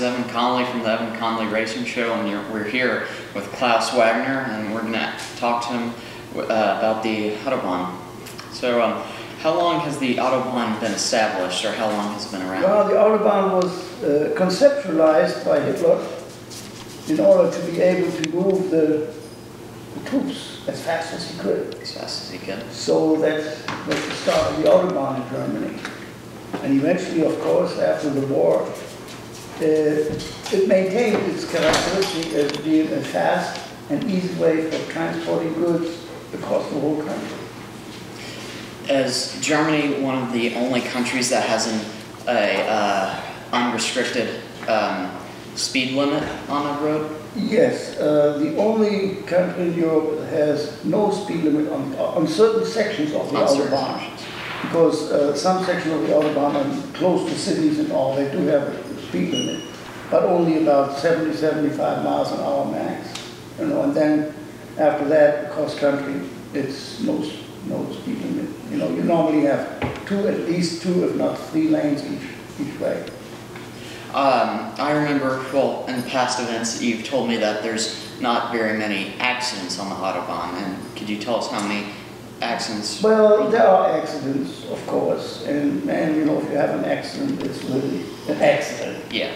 this is Evan Conley from the Evan Conley Racing Show, and we're here with Claus Wagner, and we're going to talk to him about the Autobahn. So, how long has the Autobahn been established, or how long has it been around? Well, the Autobahn was conceptualized by Hitler in order to be able to move the troops as fast as he could. As fast as he could. So that was the start of the Autobahn in Germany. And eventually, of course, after the war, it maintained its characteristic as being a fast and easy way for transporting goods across the whole country. Is Germany one of the only countries that has an unrestricted speed limit on a road? Yes, the only country in Europe that has no speed limit on certain sections of the Autobahn. Because some sections of the Autobahn are close to cities and all, they do have a speed limit, but only about 70, 75 miles an hour max. You know, and then after that, across country, it's no speed limit. You know, you normally have at least two, if not three lanes each way. I remember, well, in past events, you've told me that there's not very many accidents on the Autobahn, and could you tell us how many accidents? Well, there are accidents, of course, and you know, if you have an accident, it's really an accident. Yeah.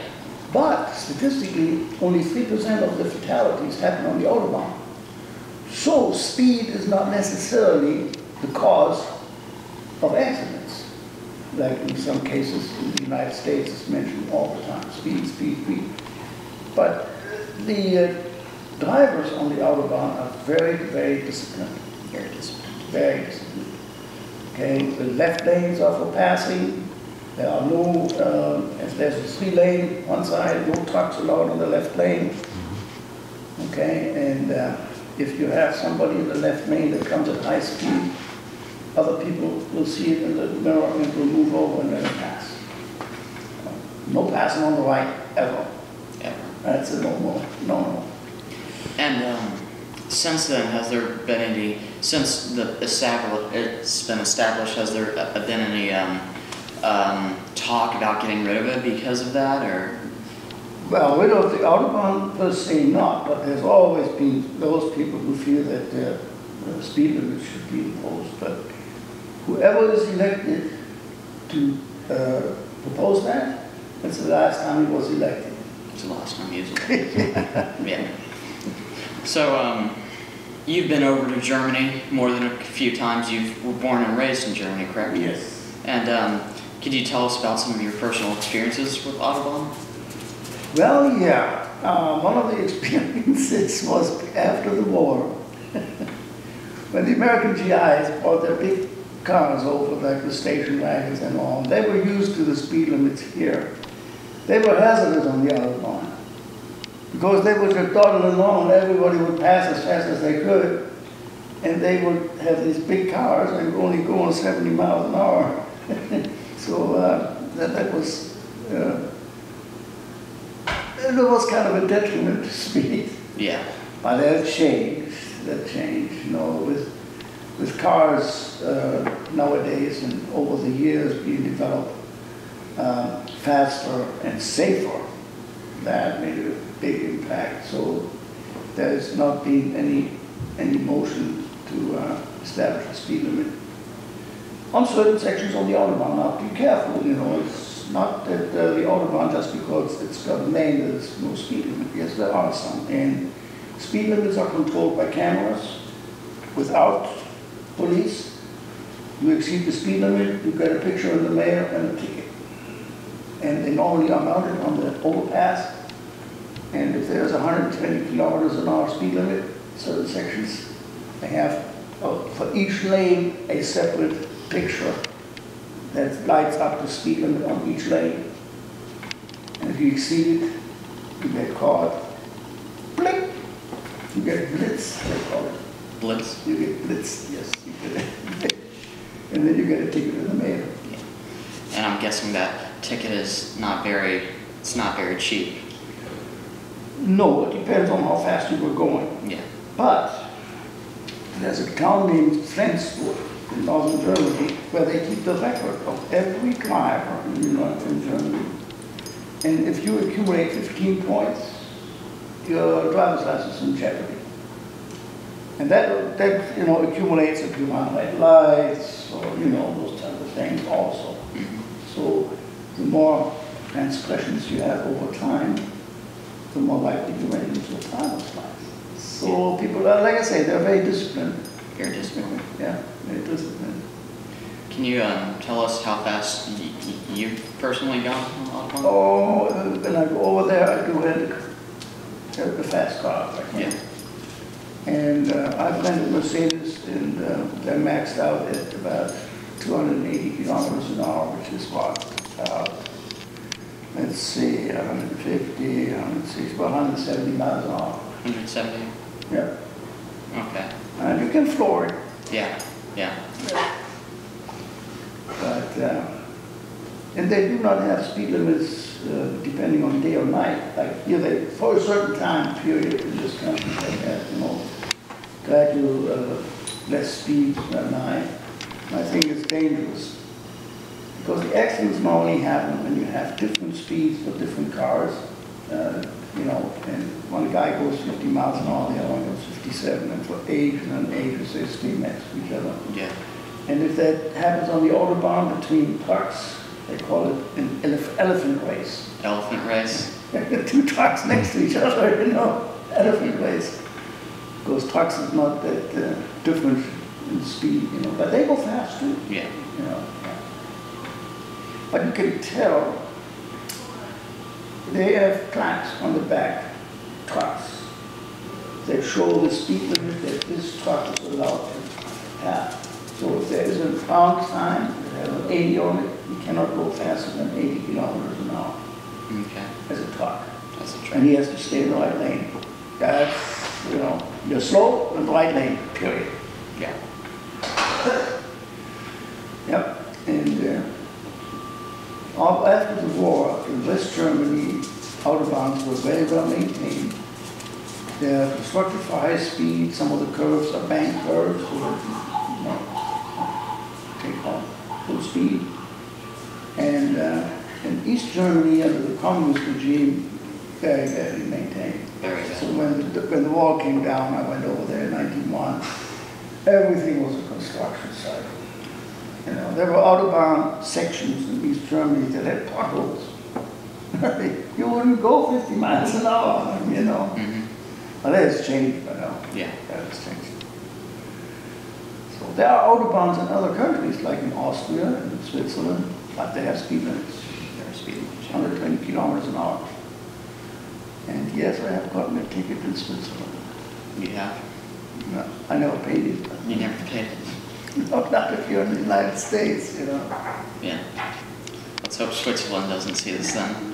But statistically, only 3% of the fatalities happen on the Autobahn. So speed is not necessarily the cause of accidents. Like in some cases in the United States, it's mentioned all the time, speed, speed, speed. But the drivers on the Autobahn are very, very disciplined. Very disciplined. Very disciplined. Okay, the left lanes are for passing. There are no, if there's a 3-lane one side, no trucks allowed on the left lane. Okay, and if you have somebody in the left lane that comes at high speed, other people will see it in the mirror and will move over and let it pass. No passing on the right, ever. Ever. That's a no-no. No. And since then, has there been any, since it's been established, has there been any talk about getting rid of it because of that, or? Well, rid of the Autobahn per se not, but there's always been those people who feel that the speed limit should be imposed. But whoever is elected to propose that, that's the last time he was elected. It's the last time he was elected. Yeah. So, you've been over to Germany more than a few times. You were born and raised in Germany, correct? Yes. And could you tell us about some of your personal experiences with Autobahn? Well, yeah. One of the experiences was after the war, when the American GIs brought their big cars over, like the station wagons and all. They were used to the speed limits here. They were hazardous on the Autobahn, because they would just dawdle along and everybody would pass as fast as they could, and they would have these big cars and only going 70 miles an hour. So that was it was kind of a detriment to speed. Yeah. But that changed. You know, with cars nowadays and over the years being developed faster and safer, that made a big impact. So there's not been any motion to establish a speed limit on certain sections of the Autobahn. Now, be careful, you know, it's not that the Autobahn, just because it's got a name, there's no speed limit. Yes, there are some. And speed limits are controlled by cameras without police. You exceed the speed limit, you get a picture in the mail and a ticket. And they normally are mounted on the overpass. And if there's 120 kilometers an hour speed limit, certain sections, they have for each lane a separate picture that lights up the speed limit on each lane. And if you exceed it, you get caught. Blink! You get blitz, they call it. Blitz? You get blitz, yes. You get it. And then you get a ticket in the mail. Yeah. And I'm guessing that ticket is not very cheap. No, it depends on how fast you were going. Yeah. But there's a town named Flensburg in northern Germany where they keep the record of every driver in Germany And if you accumulate 15 points, your driver's license is in jeopardy. And that accumulates if you run red lights or, those type of things also. So the more transgressions you have over time, the more likely you run into a driver's license. So people are, like I say, they're very disciplined. Very disciplined. Yeah, very disciplined. Can you tell us how fast you personally gone on the Autobahn? Oh, when I go over there, I do it the fast cars. Yeah. And I've rented Mercedes, and they're maxed out at about 280 kilometers an hour, which is what? Let's see, 150, 160, about 170 miles an hour. 170? Yeah. Okay. And you can floor it. Yeah, yeah. But, and they do not have speed limits depending on day or night. Like here, they, for a certain time period in this country, they have, gradual less speed at night. I think it's dangerous because the accidents normally happen when you have different speeds for different cars. And one guy goes 50 miles an hour, the other one goes 57, and for age and ages they stay next to each other. Yeah. And if that happens on the Autobahn between trucks, they call it an elephant race. Elephant race? Two trucks next to each other, elephant race. Because trucks is not that different in speed, but they go fast too. Yeah. Yeah. But you can tell they have plaques on the back, trucks, that show the speed limit that this truck is allowed to have. So if there is a pound sign that has an 80 on it, you cannot go faster than 80 kilometers an hour. Okay. As a truck. That's a truck. And he has to stay in the right lane. That's, you're slow in the right lane, period. Yeah. Yep. And after the war, in West Germany, Autobahns were very well maintained. They're constructed for high speed. Some of the curves are bank curves, so take on full speed. And in East Germany, under the communist regime, very badly maintained. Very bad. So when the wall came down, I went over there in 1991. Everything was a construction site. There were Autobahn sections in East Germany that had potholes. You wouldn't go 50 miles an hour, Mm-hmm. Well, that has changed by now. Yeah. That has changed. So there are Autobahns in other countries, like in Austria and in Switzerland, but they have speed limits. There are speed limits. 120 kilometers an hour. And yes, I have gotten a ticket in Switzerland. You have? No, I never paid it. You never paid it? Not if you're in the United States, Yeah. Let's hope Switzerland doesn't see this then.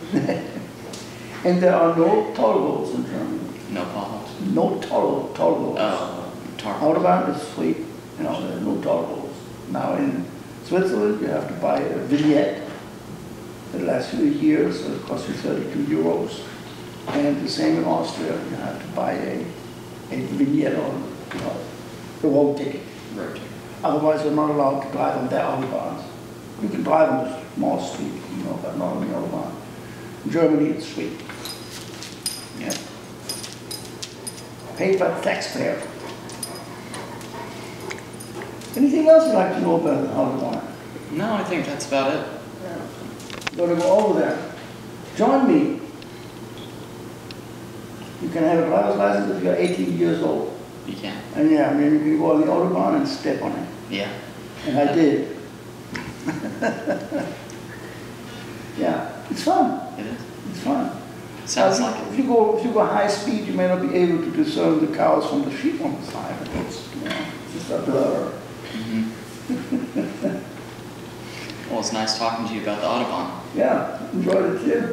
And there are no toll roads in Germany. No potholes? No toll roads. Oh, tar. Autobahn is free, there's no toll roads. Now in Switzerland, you have to buy a vignette. It lasts you a year, so it costs you 32 euros. And the same in Austria, you have to buy a vignette on, the road ticket. Road ticket. Otherwise, you're not allowed to drive on their Autobahns. You can drive on the small street, but not on the Autobahn. In Germany, it's free. Yeah. Paid by the taxpayer. Anything else you'd like to know about the Autobahn? No, I think that's about it. Yeah. You're going to go over there. Join me. You can have a driver's license if you're 18 years old. You can. And you can go on the Autobahn and step on it. Yeah. And I did. Yeah, it's fun. It is. It's fun. Sounds like If you go high speed, you may not be able to discern the cows from the sheep on the side. It's just a blur. Mm-hmm. Well, it's nice talking to you about the Autobahn. Yeah, enjoyed it too.